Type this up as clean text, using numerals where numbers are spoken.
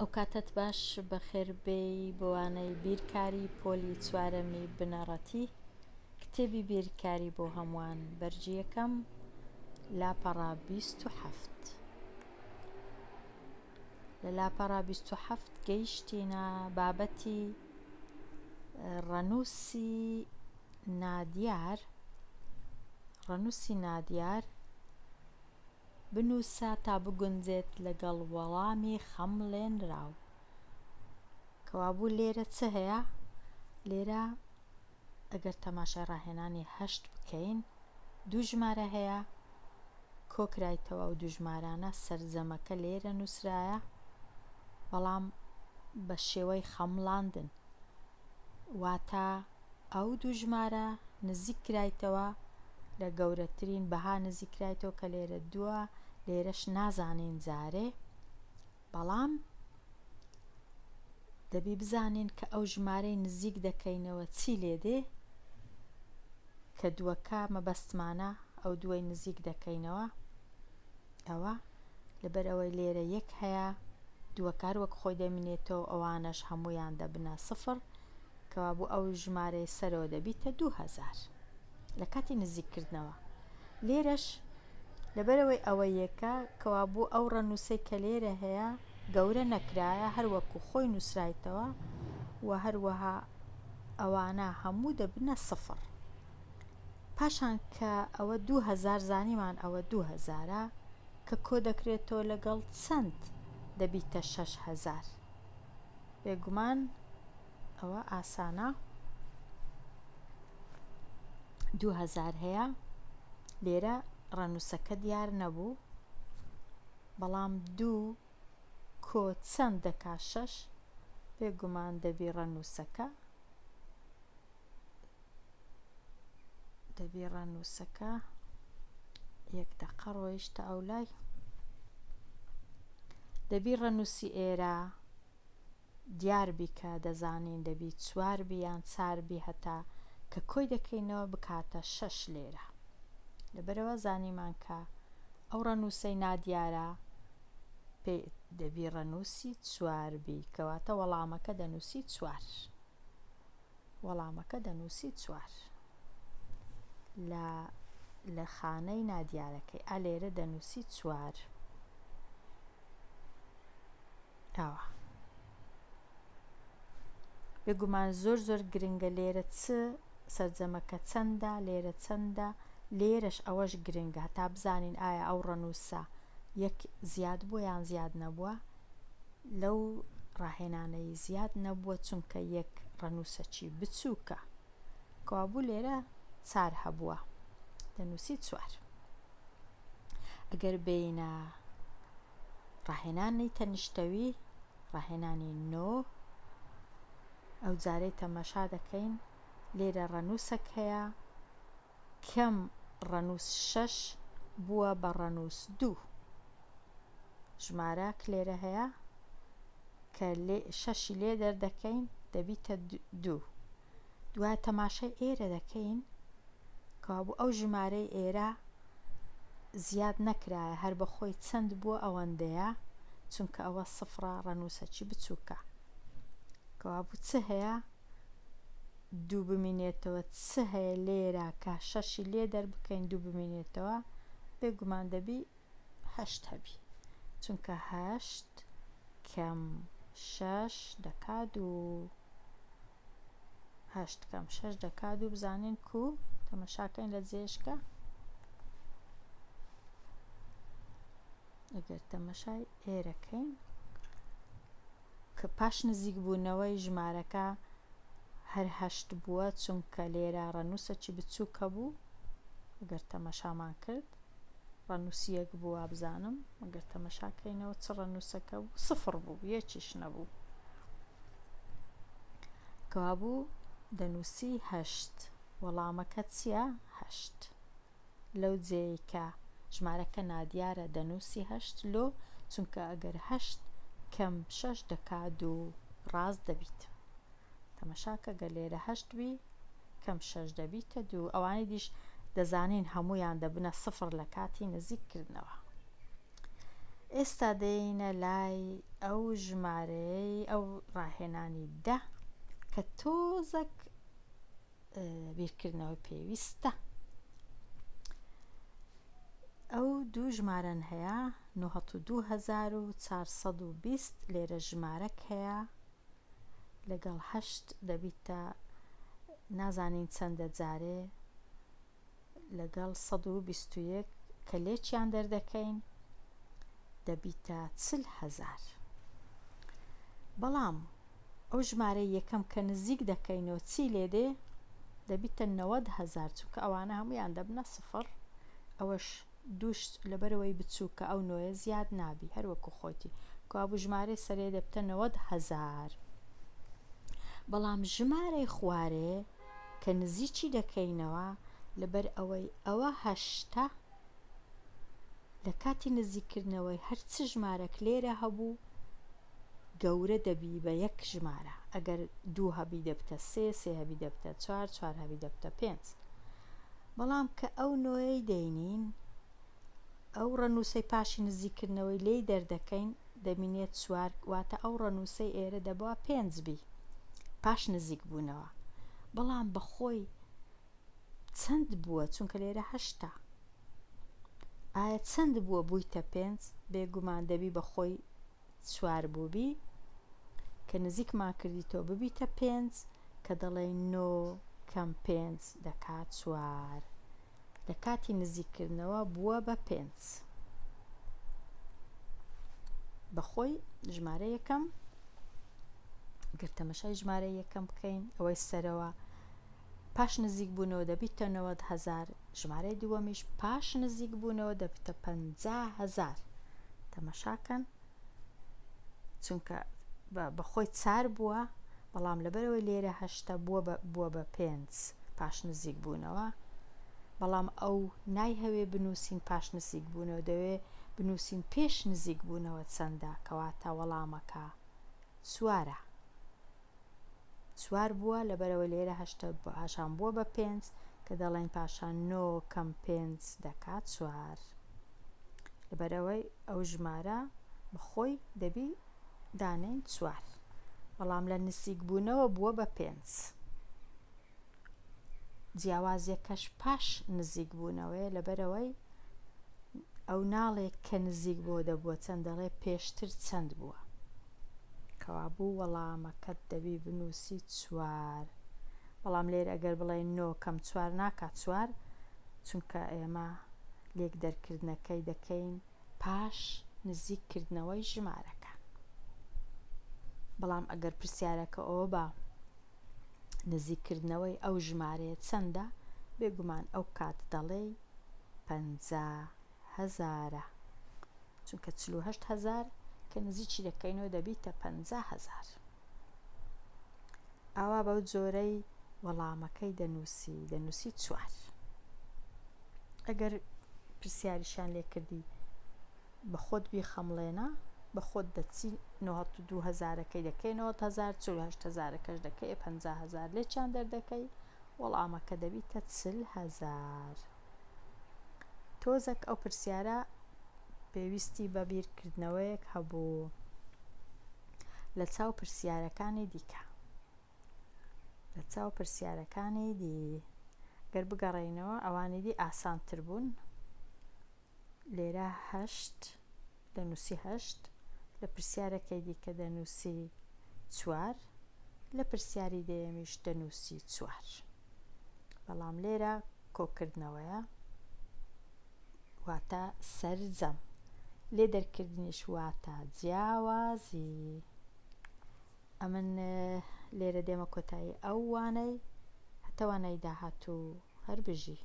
ئەو کاتت باش بەخێربێی بۆوانەی بیرکاری پۆلی چوارەمی بنەڕەتی کتێبی بیرکاری بۆ هەمووان بەرجی یەکەم لاپەڕا 27 لە لاپەڕا 27 گەیشتینە بابەتی ڕەنووسی نادیار بنووسە تا بگونجێت لەگەڵ وەڵامی خەمڵێنراو. کەوابوو لێرە چ هەیە؟ لێرە ئەگەر تەماشای ڕاهێنانی هەشت بکەین دوو ژمارە هەیە کۆکرایتەوە و دوو ژمارانە سەرجەمەکە لێرە نووسرایە بەڵام بە شێوەی خەمڵاندن، واتە ئەو دوو ژمارە نزیک کرایتەوە لە گەورەترین بەها نزیک کرایتەوە کە لێرە دووە، لێرەش نازانین جارێ، بەڵام دەبی بزانین کە ئەو ژمارەی نزیک دەکەینەوە چی لێدێ کە دووەکە مەبەستمانە ئەو دووەی نزیک دەکەینەوە ئەوە لەبەر ئەوەی لێرە یەک هەیە دووەکار وەک خۆی دەمینێتەوە ئەوانەش هەمویان دەبنە سفر کەوابوو ئەو ژمارەی سەرەوە دەبیتە 2000 لە کاتی نزیککردنەوە. لێرەش لەبەرەوەی ئەوە یەکە کەوابوو ئەو ڕەنووسەی کە لێرە هەیە گەورە نەکرایە هەروەکو خۆی نووسرایتەوە و هەروەها ئەوانە هەموو دەبنە سفر. پاشان کە ئەوە 2000 زانیمان ئەوە 2000 کە کۆ دەکرێتەوە لەگەڵ چەند دەبیتە 6000. بێگومان ئەوە ئاسانە 2000 هەیە لێرە ڕەنووسەکە دیار نەبوو بەڵام دوو کۆ چەند دەکا 6 بێگومان دەبی ڕەنووسەکە یەک دەقە ڕۆیشتە ئەو لای دەبی ڕەنووسی ئێرە دیار بیکە دەزانین دەبی 4 بیان 4 بی هەتا کە کۆی دەکەینەوە بکاتە 6 لێرە. لەبەرەوە زانیمان کە ئەو ڕەنووسەی نادیارە پێی دەبی ڕەنووسی 4 بی کەواتە وەڵامەکە دەنووسی 4 لە خانەی نادیارەکەی ئالێرە دەنووسی 4 ئەوە بێگومان زۆر گرنگە لێرە چ سەرجەمەکە چەندە لێرە چەندە لێرەش ئەوەش گرنگە هەتا بزانین ئایا ئەو ڕەنووسە یەک زیاد بووە یان زیاد نەبووە. لەو ڕاهێنانەی زیاد نەبووە چونکە یەک ڕەنووسەکی بچووکە کەوابوو لێرە 4 هەبووە دەنووسی 4. ئەگەر بینە ڕاهێنانی تەنیشتەوی ڕاهێنانی 9 ئەو جارەی تەماشا دەکەین لێرە ڕەنووسەک هەیە کەم ڕەنووس 6 بووە بە ڕەنووس 2 ژمارە لێرە هەیە کە 6 لێ دەردەکەین دەبیتە 2 دوای تەماشای ئێرە دەکەین کەوابوو ئەو ژمارەی ئێرە زیاد نەکرایە هەر بەخۆی چەند بووە ئەوەندەیە چونکە ئەوە سفرە ڕەنووسەکی بچووکە کەوابوو چ هەیە 2 بمینێتەوە چ هەیە لێرە کە 6 لێ دەربکەین 2 بمینێتەوە بێگومان دەبی 8 هەبی چونکە 8 کەم 6 دەکات و 8 کەم 6 دەکات و بزانین کو تەماشاکەین لە جێشکە ئەگەر تەماشای ئێرەکەین کە پاش نزیک بوونەوەی ژمارەکە هەر 8 بووە چونکە لێرە ڕەنووسەکی بچووکە بوو ئەگەر تەماشامان کرد ڕەنووسی یەک بووە بزانم ئەگەر تەماشاکەینەوە چ ڕەنووسەکە بوو سفر بوو یەکیش نەبوو کەوابوو دەنووسی 8 وەڵامەکە چییە؟ 8 لەو جێی کە ژمارەکە نادیارە دەنووسی 8 لۆ چونکە ئەگەر 8 کەم 6 دەکات و ڕاست دەبیت تەماشاکە گە لێرە 8 بی کەم 6 دەبیتە 2 ئەوانی دیش دەزانین هەمویان دەبنە سفر لە کاتی نزیککردنەوە. ئێستا دێینە لای ئەو ژمارەی ئەو ڕاهێنانی 10 کە تۆزێک بیرکردنەوەی پێویستە. ئەو دوو ژمارەن هەیە 92,420 لێرە ژمارەک هەیە لەگەڵ 8 دەبیتە نازانین چەندە جارێ لەگەڵ 121 کە لێکیان دەردەکەین دەبیتە 40,000. بەڵام ئەو ژمارەی یەکەم کە نزیک دەکەینەوە چی لێدێ دەبیتە 90,000 چونکە ئەوانە هەمویان دەبنە سفر. ئەوەش دووش لەبەرەوەی بچووکە ئەو نۆیە زیاد نابی هەروەکو خۆتی کوابوو ژمارەی سەرێ دەبتە 90,000. بەڵام ژمارەی خوارێ کە نزیکی دەکەینەوە لەبەر ئەوەی ئەوە 8 لە کاتی نزیکردنەوەی هەرچ ژمارەك لێرە هەبوو گەورە دەبی بە یەک ژمارە. ئەگەر 2 هەبی دەبتە 3 هەبی دەبتە 4 هەبی دەبتە 5. بەڵام کە ئەو نۆیەی دەینین ئەو ڕەنووسەی پاشی نزیکردنەوەی لێی دەردەکەین دەبینێت 4 واتە ئەو ڕەنووسەی ئێرە دەبووە 5 بی پاش نزیک بوونەوە. بەڵام بەخۆی چەند بووە چونکە لێرە 8 ئایا چەند بووە بوویتە 5 بێگومان دەبی بەخۆی 4 بووبی کە نزیکمان کردیتەوە ببیتە 5 کە دەڵێ 9 کەم 5 دەکات 4 لە کاتی نزیکردنەوە بووە بە 5 بەخۆی ژمارە یەکەم. گەر تەمەشای ژمارە یەکەم بکەین ئەوەی سەرەوە پاش نزیک بوونەوە دەبیتە 90,000 ژمارەی دووەمیش پاش نزیک بوونەوە دەبیتە 50,000. تەمەشاکەن چونکە بەخۆی 4 بووە بەڵام لەبەرەوەی لێرە 8 بووە بە 5 پاش نزیک بوونەوە. بەڵام ئەو نایهەوێ بنووسین پاش نزیک بوونەوە دەوێ بنووسین پێش نزیک بوونەوە چەندە کەواتە وەڵامەکە 4 بووە لەبەرەوە لێرە 8 پاشان بووە بە 5 کە دەڵێن پاشان 9 کەم 5 دەکات 4 لەبەرەوەی ئەو ژمارە بەخۆی دەبی دانەین 4 بەڵام لە نزیک بوونەوە بووە بە 5 جیاوازیەکەش پاش نزیک بوونەوەی لەبەرەوەی ئەو ناڵێک کە نزیک بۆ دەبووە چەند دەڵێ پێشتر چەند بووە کەوابوو وەڵامەکەت دەبی بنووسی 4. بەڵام لێر ئەگەر بڵێ 9 کەم 4 ناکات 4 چونکە ئێمە لێک دەرکردنەکەی دەکەین پاش نزیککردنەوەی ژمارەکە. بەڵام ئەگەر پرسیارەکە ئەوە بە نزیککردنەوەی ئەو ژمارەیە چەندە بێگومان ئەو کات دەڵێ 50,000 چونکە 48,000 کە نزیکی دەکەینەوە دەبیتە 50,000. ئاوا بەو جۆرەی وەڵامەکەی دەنووسی 4. ئەگەر پرسیاریشان لێ کردی بە خۆت بیخەمڵێنە بە خۆت دەچی 92,000ەکەی دەکەی 90,000 48,000ەکەش دەکەی 50,000 لێکیان دەردەکەی وەڵامەکە دەبیتە 40,000. تۆزێک ئەو پرسیارە پێویستی بە بیرکردنەوەیەک هەبوو لە چاو پرسیارەکانی دیکە. لە چاو پرسیارەکانی دی گەر بگەڕێینەوە ئەوانی دی ئاسانتر بوون. لێرە 8 دەنووسی 8 لە پرسیارەکەی دیکە دەنووسی 4 لە پرسیاری دەیەمیش دەنووسی 4. بەڵام لێرە کۆکردنەوەیە واتە سەرجەم لێ دەرکردنیش واتە جیاوازی. ئەمن لێرە دێمە کۆتایی ئەو وانەی هەتەوانەی داهاتوو هەر بژی.